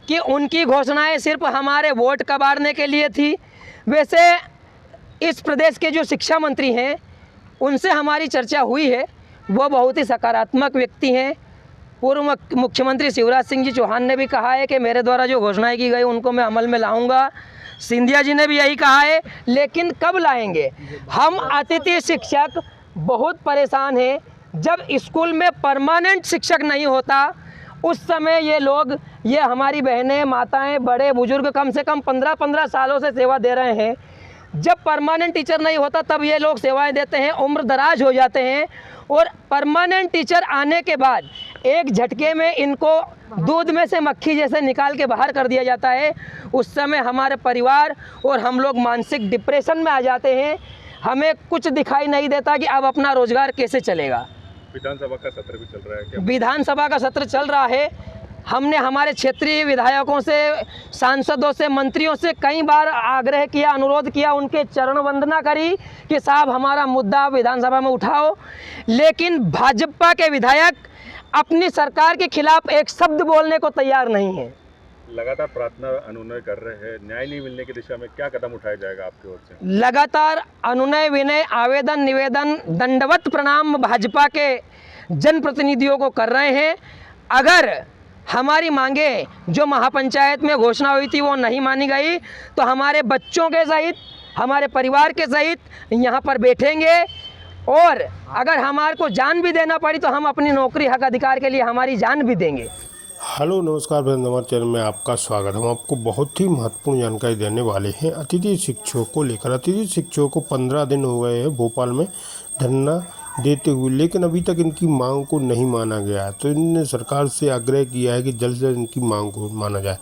कि उनकी घोषणाएं सिर्फ हमारे वोट कबाड़ने के लिए थी। वैसे इस प्रदेश के जो शिक्षा मंत्री हैं उनसे हमारी चर्चा हुई है, वो बहुत ही सकारात्मक व्यक्ति हैं। पूर्व मुख्यमंत्री शिवराज सिंह जी चौहान ने भी कहा है कि मेरे द्वारा जो घोषणाएं की गई उनको मैं अमल में लाऊंगा। सिंधिया जी ने भी यही कहा है, लेकिन कब लाएंगे? हम अतिथि शिक्षक बहुत परेशान हैं। जब स्कूल में परमानेंट शिक्षक नहीं होता उस समय ये हमारी बहनें, माताएं, बड़े बुजुर्ग कम से कम 15-15 सालों से सेवा दे रहे हैं। जब परमानेंट टीचर नहीं होता तब ये लोग सेवाएं देते हैं, उम्र दराज हो जाते हैं और परमानेंट टीचर आने के बाद एक झटके में इनको दूध में से मक्खी जैसे निकाल के बाहर कर दिया जाता है। उस समय हमारे परिवार और हम लोग मानसिक डिप्रेशन में आ जाते हैं। हमें कुछ दिखाई नहीं देता कि अब अपना रोजगार कैसे चलेगा। विधानसभा का सत्र भी चल रहा है क्या? विधानसभा का सत्र चल रहा है। हमने हमारे क्षेत्रीय विधायकों से, सांसदों से, मंत्रियों से कई बार आग्रह किया, अनुरोध किया, उनके चरण वंदना करी कि साहब हमारा मुद्दा विधानसभा में उठाओ, लेकिन भाजपा के विधायक अपनी सरकार के खिलाफ एक शब्द बोलने को तैयार नहीं है। लगातार प्रार्थना अनुनय कर रहे हैं, न्याय नहीं मिलने की दिशा में क्या कदम उठाया जाएगा आपकी ओर से? लगातार अनुनय, विनय, आवेदन, निवेदन, दंडवत प्रणाम भाजपा के जनप्रतिनिधियों को कर रहे हैं। अगर हमारी मांगे जो महापंचायत में घोषणा हुई थी वो नहीं मानी गई तो हमारे बच्चों के सहित, हमारे परिवार के सहित यहाँ पर बैठेंगे और अगर हमारे को जान भी देना पड़ी तो हम अपनी नौकरी, हक, अधिकार के लिए हमारी जान भी देंगे। हेलो नमस्कार फ्रेंड्स, हमारे चैनल में आपका स्वागत है। हम आपको बहुत ही महत्वपूर्ण जानकारी देने वाले हैं अतिथि शिक्षकों को लेकर। अतिथि शिक्षकों को 15 दिन हो गए हैं भोपाल में धरना देते हुए, लेकिन अभी तक इनकी मांग को नहीं माना गया है। तो इन्होंने सरकार से आग्रह किया है कि जल्द से जल्द इनकी मांग को माना जाए।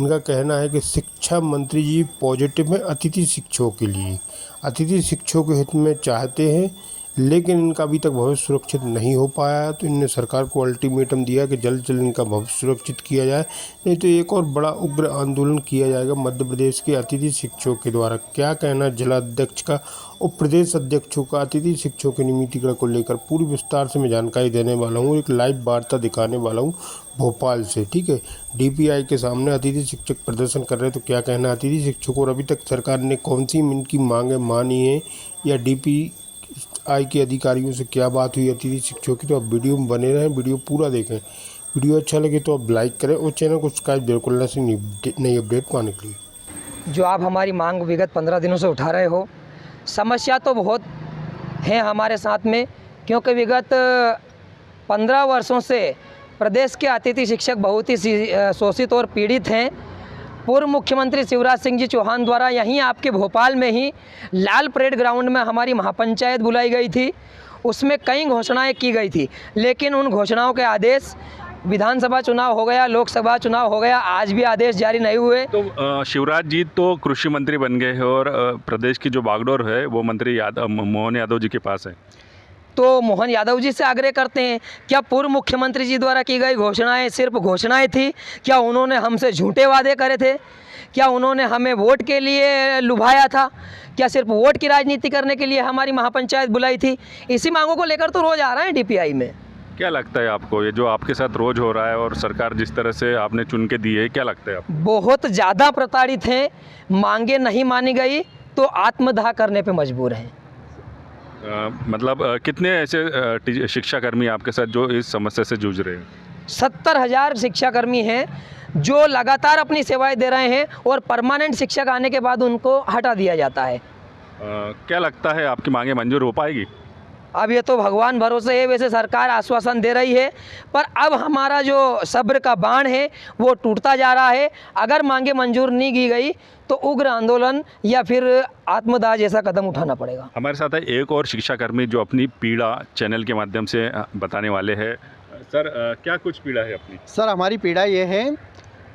इनका कहना है कि शिक्षा मंत्री जी पॉजिटिव हैं अतिथि शिक्षकों के लिए, अतिथि शिक्षकों के हित में चाहते हैं, लेकिन इनका अभी तक भविष्य सुरक्षित नहीं हो पाया है। तो इन्होंने सरकार को अल्टीमेटम दिया कि जल्द से जल्द इनका भविष्य सुरक्षित किया जाए, नहीं तो एक और बड़ा उग्र आंदोलन किया जाएगा मध्य प्रदेश के अतिथि शिक्षकों के द्वारा। क्या कहना जिला अध्यक्ष का और प्रदेश अध्यक्षों का अतिथि शिक्षकों के नियमितीकरण को लेकर पूरी विस्तार से मैं जानकारी देने वाला हूँ। एक लाइव वार्ता दिखाने वाला हूँ भोपाल से, ठीक है। DPI के सामने अतिथि शिक्षक प्रदर्शन कर रहे हैं, तो क्या कहना है अतिथि शिक्षकों और अभी तक सरकार ने कौन सी इनकी मांगें मानी है या DPI के अधिकारियों से क्या बात हुई अतिथि शिक्षकों की। तो आप वीडियो में बने रहें, वीडियो पूरा देखें। वीडियो अच्छा लगे तो आप लाइक करें और चैनल को सब्सक्राइब बिल्कुल नई अपडेट पाने के लिए। जो आप हमारी मांग विगत 15 दिनों से उठा रहे हो, समस्या तो बहुत है हमारे साथ में, क्योंकि विगत 15 वर्षों से प्रदेश के अतिथि शिक्षक बहुत ही शोषित और पीड़ित हैं। पूर्व मुख्यमंत्री शिवराज सिंह जी चौहान द्वारा यहीं आपके भोपाल में ही लाल परेड ग्राउंड में हमारी महापंचायत बुलाई गई थी। उसमें कई घोषणाएं की गई थी, लेकिन उन घोषणाओं के आदेश, विधानसभा चुनाव हो गया, लोकसभा चुनाव हो गया, आज भी आदेश जारी नहीं हुए। तो शिवराज जी तो कृषि मंत्री बन गए हैं और प्रदेश की जो बागडोर है वो मंत्री मोहन यादव जी के पास है। तो मोहन यादव जी से आग्रह करते हैं, क्या पूर्व मुख्यमंत्री जी द्वारा की गई घोषणाएं सिर्फ घोषणाएं थी? क्या उन्होंने हमसे झूठे वादे करे थे? क्या उन्होंने हमें वोट के लिए लुभाया था? क्या सिर्फ वोट की राजनीति करने के लिए हमारी महापंचायत बुलाई थी? इसी मांगों को लेकर तो रोज़ आ रहे हैं DPI में। क्या लगता है आपको, ये जो आपके साथ रोज हो रहा है और सरकार जिस तरह से आपने चुन के दी है, क्या लगता है आपको? बहुत ज़्यादा प्रताड़ित हैं। मांगे नहीं मानी गई तो आत्मदाह करने पे मजबूर हैं। मतलब कितने ऐसे शिक्षाकर्मी आपके साथ जो इस समस्या से जूझ रहे हैं? 70,000 शिक्षाकर्मी हैं जो लगातार अपनी सेवाएं दे रहे हैं और परमानेंट शिक्षक आने के बाद उनको हटा दिया जाता है। क्या लगता है आपकी मांगे मंजूर हो पाएगी? अब ये तो भगवान भरोसे है। वैसे सरकार आश्वासन दे रही है, पर अब हमारा जो सब्र का बाण है वो टूटता जा रहा है। अगर मांगे मंजूर नहीं की गई तो उग्र आंदोलन या फिर आत्मदाह जैसा कदम उठाना पड़ेगा। हमारे साथ है एक और शिक्षाकर्मी जो अपनी पीड़ा चैनल के माध्यम से बताने वाले हैं। सर, क्या कुछ पीड़ा है अपनी? सर, हमारी पीड़ा ये है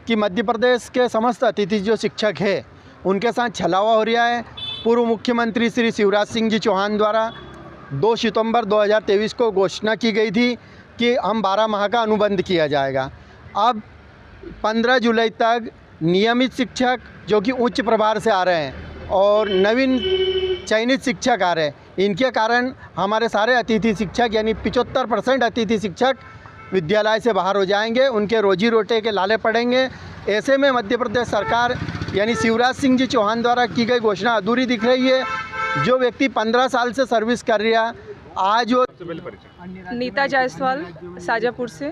कि मध्य प्रदेश के समस्त अतिथि जो शिक्षक है उनके साथ छलावा हो रहा है। पूर्व मुख्यमंत्री श्री शिवराज सिंह जी चौहान द्वारा 2 सितंबर 2023 को घोषणा की गई थी कि हम 12 माह का अनुबंध किया जाएगा। अब 15 जुलाई तक नियमित शिक्षक जो कि उच्च प्रभार से आ रहे हैं और नवीन चयनित शिक्षक आ रहे हैं, इनके कारण हमारे सारे अतिथि शिक्षक यानी 75% अतिथि शिक्षक विद्यालय से बाहर हो जाएंगे, उनके रोजी रोटी के लाले पड़ेंगे। ऐसे में मध्य प्रदेश सरकार यानी शिवराज सिंह जी चौहान द्वारा की गई घोषणा अधूरी दिख रही है। जो व्यक्ति 15 साल से सर्विस कर रहा, आज वो नीता जायसवाल शाजापुर से।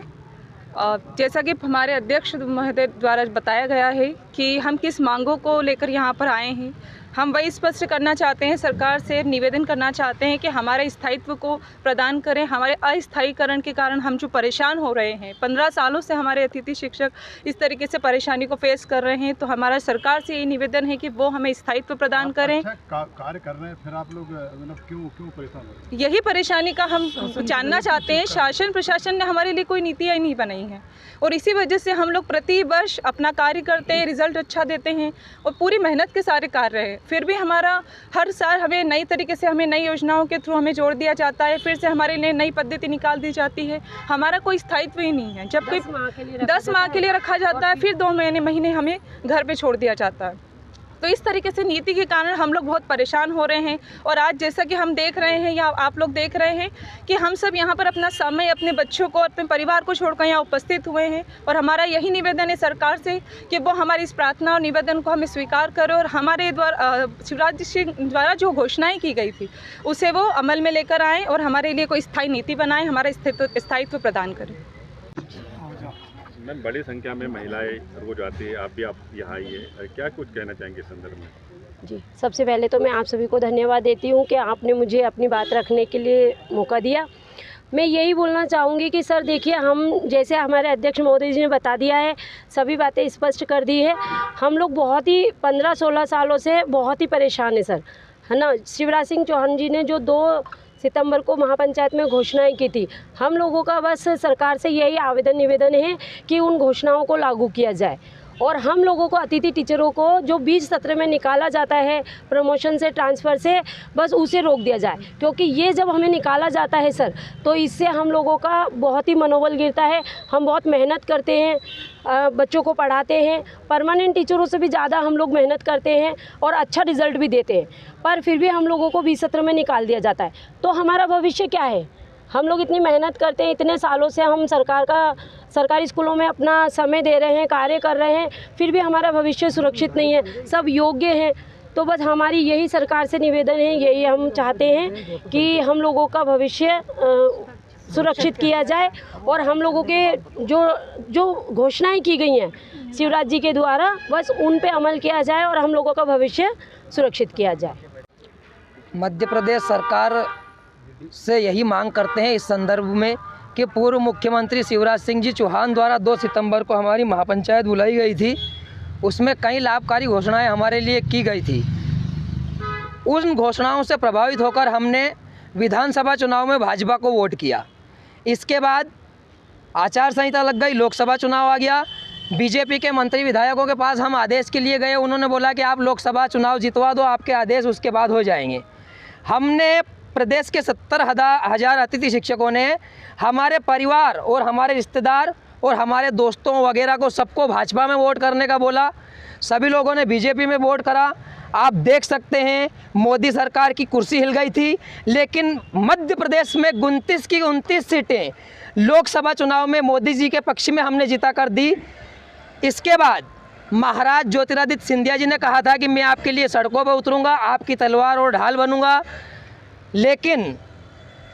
जैसा कि हमारे अध्यक्ष महोदय द्वारा बताया गया है कि हम किस मांगों को लेकर यहाँ पर आए हैं, हम वही स्पष्ट करना चाहते हैं, सरकार से निवेदन करना चाहते हैं कि हमारे स्थायित्व को प्रदान करें। हमारे अस्थायीकरण के कारण हम जो परेशान हो रहे हैं, 15 सालों से हमारे अतिथि शिक्षक इस तरीके से परेशानी को फेस कर रहे हैं, तो हमारा सरकार से ये निवेदन है कि वो हमें स्थायित्व प्रदान करें। कार्य कर रहे हैं, फिर आप लोग मतलब क्यों परेशान हो रहे हैं? यही परेशानी का हम जानना चाहते हैं। शासन प्रशासन ने हमारे लिए कोई नीतियाँ नहीं बनाई हैं और इसी वजह से हम लोग प्रति वर्ष अपना कार्य करते हैं, रिजल्ट अच्छा देते हैं और पूरी मेहनत के सारे कार्य हैं, फिर भी हमारा हर साल हमें नई तरीके से हमें नई योजनाओं के थ्रू हमें जोड़ दिया जाता है, फिर से हमारे लिए नई पद्धति निकाल दी जाती है। हमारा कोई स्थायित्व ही नहीं है। जबकि 10 माह के लिए रखा जाता है, फिर 2 महीने हमें घर पे छोड़ दिया जाता है। तो इस तरीके से नीति के कारण हम लोग बहुत परेशान हो रहे हैं। और आज जैसा कि हम देख रहे हैं या आप लोग देख रहे हैं कि हम सब यहाँ पर अपना समय, अपने बच्चों को, अपने परिवार को छोड़कर यहाँ उपस्थित हुए हैं और हमारा यही निवेदन है सरकार से कि वो हमारी इस प्रार्थना और निवेदन को हमें स्वीकार करे और हमारे द्वारा शिवराज सिंह द्वारा जो घोषणाएँ की गई थी उसे वो अमल में लेकर आएँ और हमारे लिए कोई स्थायी नीति बनाएँ, हमारा स्थायित्व प्रदान करें। मैम, बड़ी संख्या में महिलाएं रोज आती है, आप भी यहाँ आई है, क्या कुछ कहना चाहेंगे इस संदर्भ में? जी, सबसे पहले तो मैं आप सभी को धन्यवाद देती हूँ कि आपने मुझे अपनी बात रखने के लिए मौका दिया। मैं यही बोलना चाहूँगी कि सर देखिए, हम जैसे हमारे अध्यक्ष महोदय जी ने बता दिया है, सभी बातें स्पष्ट कर दी है। हम लोग बहुत ही 15-16 सालों से बहुत ही परेशान है सर, है ना। शिवराज सिंह चौहान जी ने जो 2 सितंबर को महापंचायत में घोषणाएं की थी, हम लोगों का बस सरकार से यही आवेदन निवेदन है कि उन घोषणाओं को लागू किया जाए और हम लोगों को, अतिथि टीचरों को जो बीच सत्र में निकाला जाता है प्रमोशन से, ट्रांसफ़र से, बस उसे रोक दिया जाए। क्योंकि ये जब हमें निकाला जाता है सर, तो इससे हम लोगों का बहुत ही मनोबल गिरता है। हम बहुत मेहनत करते हैं, बच्चों को पढ़ाते हैं, परमानेंट टीचरों से भी ज़्यादा हम लोग मेहनत करते हैं और अच्छा रिज़ल्ट भी देते हैं, पर फिर भी हम लोगों को बीच सत्र में निकाल दिया जाता है। तो हमारा भविष्य क्या है? हम लोग इतनी मेहनत करते हैं, इतने सालों से हम सरकारी स्कूलों में अपना समय दे रहे हैं, कार्य कर रहे हैं, फिर भी हमारा भविष्य सुरक्षित नहीं है। सब योग्य हैं, तो बस हमारी यही सरकार से निवेदन है, यही हम चाहते हैं कि हम लोगों का भविष्य सुरक्षित किया जाए और हम लोगों के जो घोषणाएं की गई हैं शिवराज जी के द्वारा, बस उन पे अमल किया जाए और हम लोगों का भविष्य सुरक्षित किया जाए। मध्य प्रदेश सरकार से यही मांग करते हैं इस संदर्भ में कि पूर्व मुख्यमंत्री शिवराज सिंह जी चौहान द्वारा 2 सितंबर को हमारी महापंचायत बुलाई गई थी, उसमें कई लाभकारी घोषणाएं हमारे लिए की गई थी। उन घोषणाओं से प्रभावित होकर हमने विधानसभा चुनाव में भाजपा को वोट किया। इसके बाद आचार संहिता लग गई, लोकसभा चुनाव आ गया। बीजेपी के मंत्री विधायकों के पास हम आदेश के लिए गए, उन्होंने बोला कि आप लोकसभा चुनाव जितवा दो, आपके आदेश उसके बाद हो जाएंगे। हमने प्रदेश के 70,000 अतिथि शिक्षकों ने हमारे परिवार और हमारे रिश्तेदार और हमारे दोस्तों वगैरह को सबको भाजपा में वोट करने का बोला। सभी लोगों ने बीजेपी में वोट करा। आप देख सकते हैं मोदी सरकार की कुर्सी हिल गई थी, लेकिन मध्य प्रदेश में 29 की 29 सीटें लोकसभा चुनाव में मोदी जी के पक्ष में हमने जिता कर दी। इसके बाद महाराज ज्योतिरादित्य सिंधिया जी ने कहा था कि मैं आपके लिए सड़कों पर उतरूंगा, आपकी तलवार और ढाल बनूंगा, लेकिन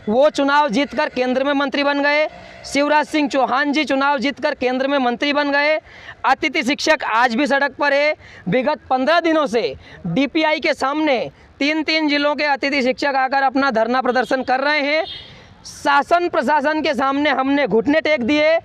वो चुनाव जीतकर केंद्र में मंत्री बन गए। शिवराज सिंह चौहान जी चुनाव जीतकर केंद्र में मंत्री बन गए। अतिथि शिक्षक आज भी सड़क पर है। विगत 15 दिनों से डीपीआई के सामने 3 जिलों के अतिथि शिक्षक आकर अपना धरना प्रदर्शन कर रहे हैं। शासन प्रशासन के सामने हमने घुटने टेक दिए,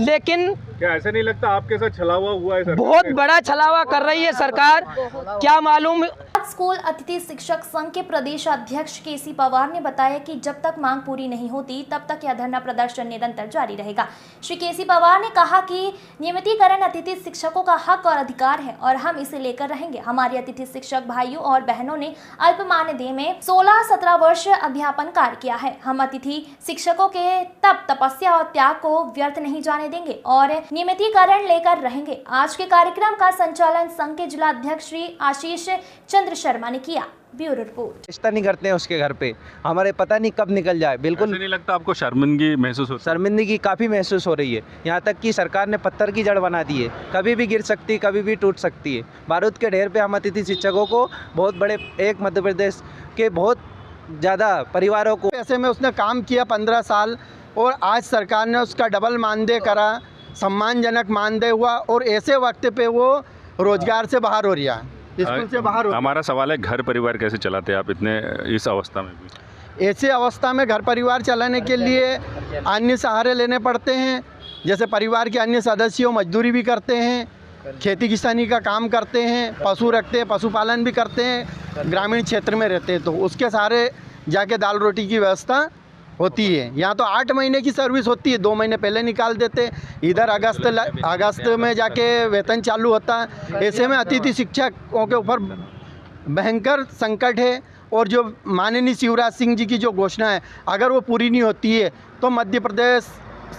लेकिन क्या ऐसा नहीं लगता आपके साथ छलावा हुआ है? बहुत बड़ा छलावा कर रही है सरकार, क्या मालूम। स्कूल अतिथि शिक्षक संघ के प्रदेश अध्यक्ष केसी पवार ने बताया कि जब तक मांग पूरी नहीं होती तब तक यह धरना प्रदर्शन निरंतर जारी रहेगा। श्री केसी पवार ने कहा कि नियमितीकरण अतिथि शिक्षकों का हक और अधिकार है और हम इसे लेकर रहेंगे। हमारे अतिथि शिक्षक भाइयों और बहनों ने अल्प मानदेय में 16-17 वर्ष अध्यापन कार्य किया है। हम अतिथि शिक्षकों के तपस्या और त्याग को व्यर्थ नहीं जाने देंगे और नियमितीकरण लेकर रहेंगे। आज के कार्यक्रम का संचालन संघ के जिला अध्यक्ष श्री आशीष चंद्र शर्मा ने किया। Bureau report. रिश्ता नहीं करते हैं उसके घर पे, हमारे पता नहीं कब निकल जाए। बिल्कुल नहीं लगता आपको शर्मिंदगी महसूस होती? शर्मिंदगी काफ़ी महसूस हो रही है। यहाँ तक कि सरकार ने पत्थर की जड़ बना दी है, कभी भी गिर सकती है, कभी भी टूट सकती है। बारूद के ढेर पे हम अतिथि शिक्षकों को बहुत बड़े एक मध्य प्रदेश के बहुत ज़्यादा परिवारों को ऐसे में उसने काम किया 15 साल और आज सरकार ने उसका डबल मानदेय करा, सम्मानजनक मानदेय हुआ और ऐसे वक्त पे वो रोजगार से बाहर हो रहा है, स्कूल से बाहर हो। हमारा सवाल है, घर परिवार कैसे चलाते हैं आप इतने इस अवस्था में भी? ऐसे अवस्था में घर परिवार चलाने के लिए अन्य सहारे लेने पड़ते हैं। जैसे परिवार के अन्य सदस्य मजदूरी भी करते हैं, खेती किसानी का काम करते हैं, पशु रखते हैं, पशुपालन भी करते हैं, ग्रामीण क्षेत्र में रहते हैं, तो उसके सहारे जाके दाल रोटी की व्यवस्था होती है। यहाँ तो 8 महीने की सर्विस होती है, 2 महीने पहले निकाल देते। इधर अगस्त में जाके वेतन चालू होता है। ऐसे में अतिथि शिक्षकों के ऊपर भयंकर संकट है और जो माननीय शिवराज सिंह जी की जो घोषणा है, अगर वो पूरी नहीं होती है तो मध्य प्रदेश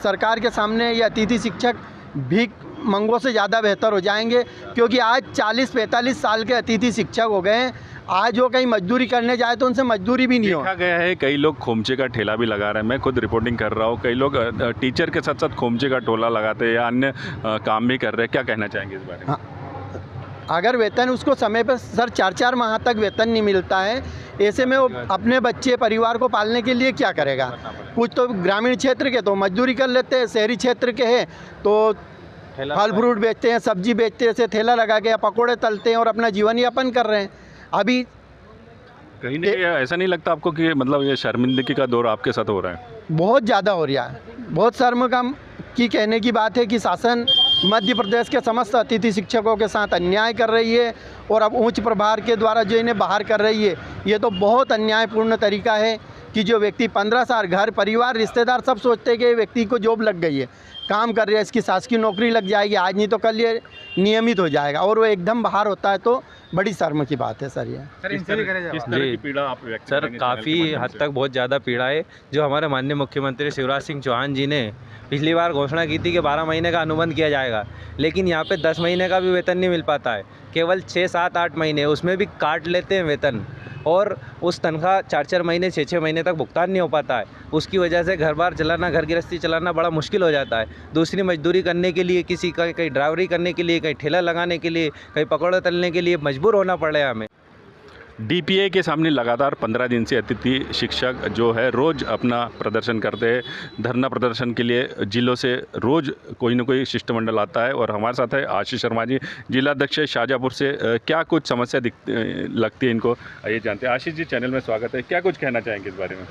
सरकार के सामने ये अतिथि शिक्षक भीख मंगों से ज़्यादा बेहतर हो जाएंगे, क्योंकि आज 40-45 साल के अतिथि शिक्षक हो गए हैं। आज वो कहीं मजदूरी करने जाए तो उनसे मजदूरी भी नहीं हो। देखा गया है कई लोग खोमचे का ठेला भी लगा रहे हैं, मैं खुद रिपोर्टिंग कर रहा हूँ। कई लोग टीचर के साथ साथ खोमचे का टोला लगाते हैं या अन्य काम भी कर रहे हैं, क्या कहना चाहेंगे इस बारे में? अगर वेतन उसको समय पर सर 4-4 माह तक वेतन नहीं मिलता है, ऐसे में वो अपने बच्चे परिवार को पालने के लिए क्या करेगा? कुछ तो ग्रामीण क्षेत्र के तो मजदूरी कर लेते हैं, शहरी क्षेत्र के हैं तो फल फ्रूट बेचते हैं, सब्जी बेचते हैं, ऐसे ठेला लगा के पकौड़े तलते हैं और अपना जीवन यापन कर रहे हैं। अभी कहीं नहीं ऐसा नहीं लगता आपको कि मतलब ये शर्मिंदगी का दौर आपके साथ हो रहा है? बहुत ज़्यादा हो रहा है। बहुत शर्म की कहने की बात है कि शासन मध्य प्रदेश के समस्त अतिथि शिक्षकों के साथ अन्याय कर रही है और अब उच्च प्रभार के द्वारा जो इन्हें बाहर कर रही है, ये तो बहुत अन्यायपूर्ण तरीका है कि जो व्यक्ति 15 साल घर परिवार रिश्तेदार सब सोचते हैं कि व्यक्ति को जॉब लग गई है, काम कर रहा है, इसकी शासकीय नौकरी लग जाएगी, आज नहीं तो कल ये नियमित हो जाएगा, और वो एकदम बाहर होता है तो बड़ी शर्म की बात है सर। ये किस तरह की पीड़ा आप व्यक्त सर करेंगे काफ़ी चैनल के हद माध्यम तक बहुत ज़्यादा पीड़ा है। जो हमारे माननीय मुख्यमंत्री शिवराज सिंह चौहान जी ने पिछली बार घोषणा की थी कि 12 महीने का अनुबंध किया जाएगा, लेकिन यहाँ पे 10 महीने का भी वेतन नहीं मिल पाता है, केवल 6, 7, 8 महीने, उसमें भी काट लेते हैं वेतन और उस तनख्वाह 4-4 महीने 6-6 महीने तक भुगतान नहीं हो पाता है। उसकी वजह से घर बार चलाना, घर गृहस्थी चलाना बड़ा मुश्किल हो जाता है। दूसरी मजदूरी करने के लिए, किसी का कहीं ड्राइवरी करने के लिए, कहीं ठेला लगाने के लिए, कहीं पकौड़े तलने के लिए मजबूर होना पड़ रहा है हमें। डीपीए के सामने लगातार 15 दिन से अतिथि शिक्षक जो है रोज़ अपना प्रदर्शन करते हैं। धरना प्रदर्शन के लिए जिलों से रोज़ कोई ना कोई शिष्टमंडल आता है और हमारे साथ है आशीष शर्मा जी, जिला अध्यक्ष शाहजहाँपुर से। क्या कुछ समस्या लगती है इनको, ये जानते हैं। आशीष जी, चैनल में स्वागत है। क्या कुछ कहना चाहेंगे इस बारे में?